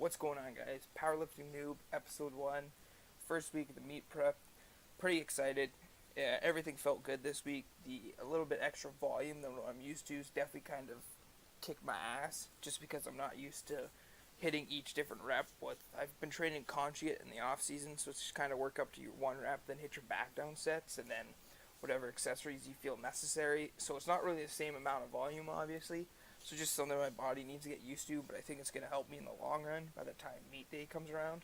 What's going on, guys? Powerlifting Noob, episode 1, first week of the meet prep. Pretty excited. Everything felt good this week. A little bit extra volume than what I'm used to is definitely kind of kicked my ass, just because I'm not used to hitting each different rep. I've been training conjugate in the off season, so it's just kind of work up to your one rep, then hit your back down sets, and then whatever accessories you feel necessary. So it's not really the same amount of volume, obviously. So just something my body needs to get used to, but I think it's going to help me in the long run by the time meet day comes around.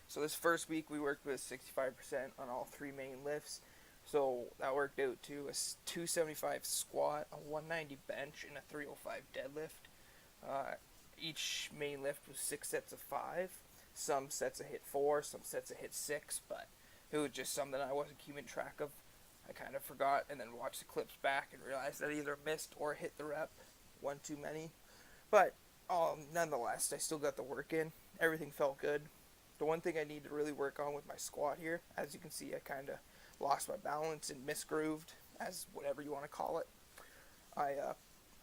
So this first week we worked with 65% on all three main lifts. So that worked out to a 275 squat, a 190 bench, and a 305 deadlift. Each main lift was 6 sets of 5. Some sets I hit 4, some sets I hit 6, but it was just something I wasn't keeping track of. I kind of forgot and then watched the clips back and realized that I either missed or hit the rep one too many. But nonetheless, I still got the work in. Everything felt good. The one thing I need to really work on with my squat here, as you can see, I kind of lost my balance and misgrooved, as whatever you want to call it. I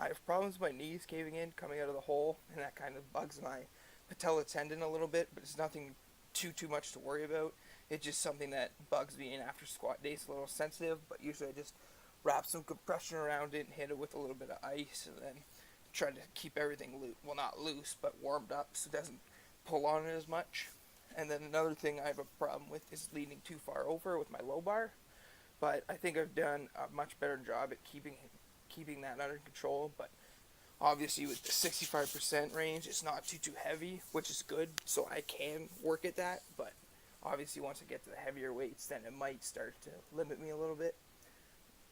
have problems with my knees caving in, coming out of the hole, and that kind of bugs my patella tendon a little bit, but it's nothing too much to worry about. It's just something that bugs me, and after squat days, a little sensitive, but usually I just wrap some compression around it and hit it with a little bit of ice, and then try to keep everything loose. Well, not loose, but warmed up so it doesn't pull on it as much. And then another thing I have a problem with is leaning too far over with my low bar, but I think I've done a much better job at keeping that under control. But obviously with the 65% range, it's not too heavy, which is good, so I can work at that. But obviously once I get to the heavier weights, then it might start to limit me a little bit.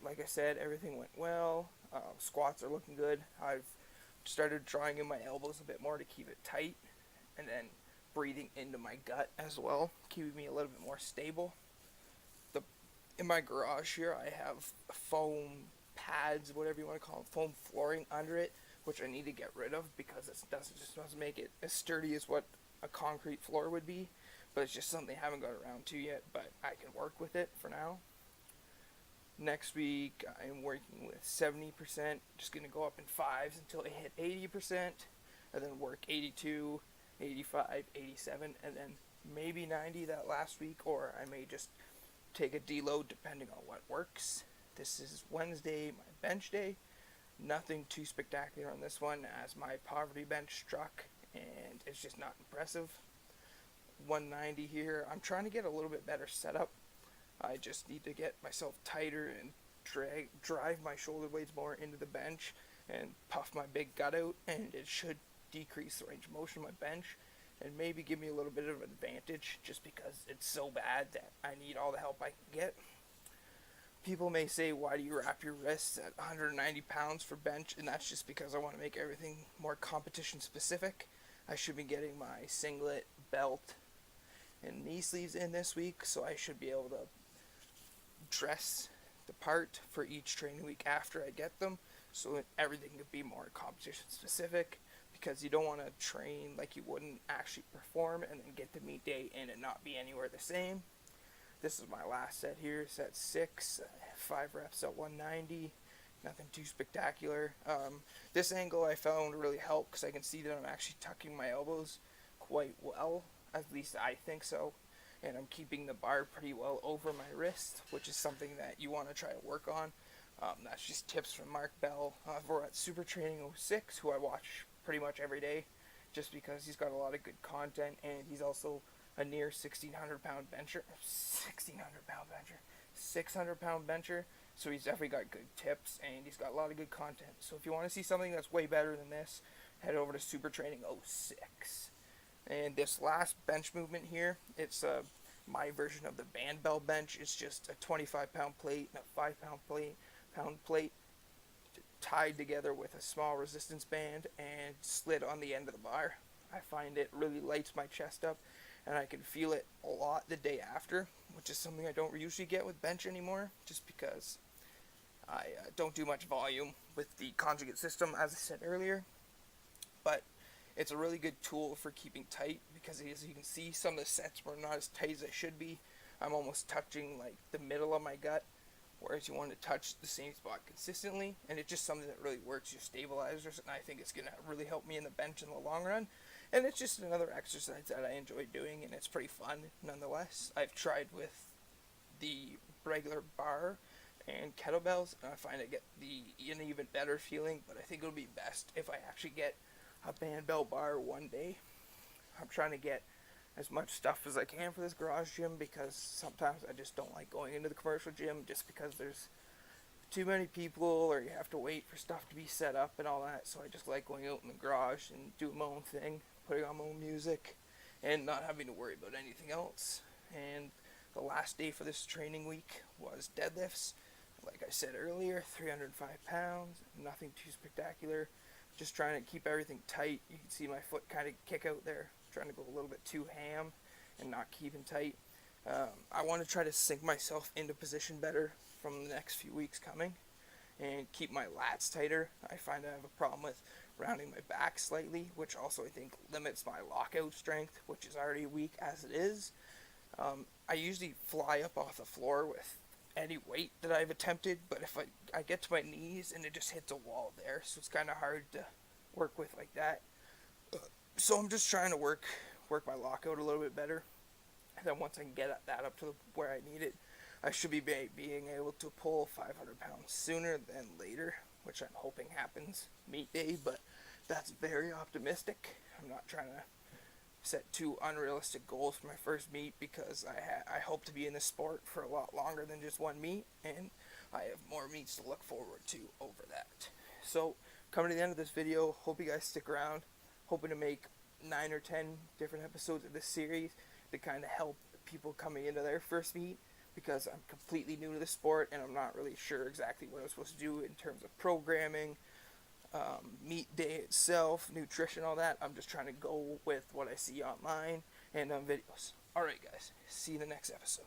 Like I said, everything went well. Squats are looking good. I've started drawing in my elbows a bit more to keep it tight, and then breathing into my gut as well, keeping me a little bit more stable. In my garage here, I have foam pads, whatever you want to call them, foam flooring under it, which I need to get rid of because it doesn't make it as sturdy as what a concrete floor would be. But it's just something I haven't got around to yet, but I can work with it for now. Next week, I'm working with 70%, just going to go up in 5s until I hit 80%, and then work 82, 85, 87, and then maybe 90 that last week, or I may just take a deload depending on what works. This is Wednesday, my bench day. Nothing too spectacular on this one, as my poverty bench struck, and it's just not impressive. 190 here. I'm trying to get a little bit better setup. I just need to get myself tighter and drive my shoulder blades more into the bench and puff my big gut out, and it should decrease the range of motion of my bench and maybe give me a little bit of an advantage, just because it's so bad that I need all the help I can get. People may say, why do you wrap your wrists at 190 pounds for bench? And that's just because I want to make everything more competition specific. I should be getting my singlet, belt, and knee sleeves in this week, so I should be able to dress the part for each training week after I get them, so that everything could be more competition specific, because you don't want to train like you wouldn't actually perform and then get to meet day and it not be anywhere the same. This is my last set here, set 6, 5 reps at 190, nothing too spectacular. This angle I found really helped because I can see that I'm actually tucking my elbows quite well, at least I think so, and I'm keeping the bar pretty well over my wrist, which is something that you want to try to work on. That's just tips from Mark Bell over at Super Training 06, who I watch pretty much every day, just because he's got a lot of good content, and he's also a near 600 pound bencher, so he's definitely got good tips, and he's got a lot of good content. So if you want to see something that's way better than this, head over to Super Training 06. And this last bench movement here, it's my version of the band bell bench. It's just a 25 pound plate and a 5 pound plate tied together with a small resistance band and slid on the end of the bar. I find it really lights my chest up, and I can feel it a lot the day after, which is something I don't usually get with bench anymore, just because I don't do much volume with the conjugate system, as I said earlier. But it's a really good tool for keeping tight, because as you can see, some of the sets were not as tight as I should be. I'm almost touching like the middle of my gut, whereas you want to touch the same spot consistently, and it's just something that really works your stabilizers, and I think it's going to really help me in the bench in the long run. And it's just another exercise that I enjoy doing, and it's pretty fun nonetheless. I've tried with the regular bar and kettlebells, and I find I get an even better feeling, but I think it would be best if I actually get a band bell bar one day. I'm trying to get as much stuff as I can for this garage gym, because sometimes I just don't like going into the commercial gym just because there's too many people or you have to wait for stuff to be set up and all that. So I just like going out in the garage and doing my own thing, putting on my own music, and not having to worry about anything else. And the last day for this training week was deadlifts. Like I said earlier, 305 pounds, nothing too spectacular. Just trying to keep everything tight. You can see my foot kind of kick out there. Trying to go a little bit too ham and not keeping tight. I want to try to sink myself into position better from the next few weeks coming and keep my lats tighter. I find I have a problem with rounding my back slightly, which also I think limits my lockout strength, which is already weak as it is. I usually fly up off the floor with any weight that I've attempted, but if I get to my knees and it just hits a wall there, so it's kind of hard to work with like that. So I'm just trying to work my lockout a little bit better, and then once I can get that up to where I need it, I should be being able to pull 500 pounds sooner than later, which I'm hoping happens meet day, but that's very optimistic. I'm not trying to set too unrealistic goals for my first meet, because I hope to be in this sport for a lot longer than just one meet, and I have more meets to look forward to over that. So coming to the end of this video, hope you guys stick around. Hoping to make 9 or 10 different episodes of this series to kind of help people coming into their first meet, because I'm completely new to the sport and I'm not really sure exactly what I'm supposed to do in terms of programming, meet day itself, nutrition, all that. I'm just trying to go with what I see online and on videos. Alright guys, see you in the next episode.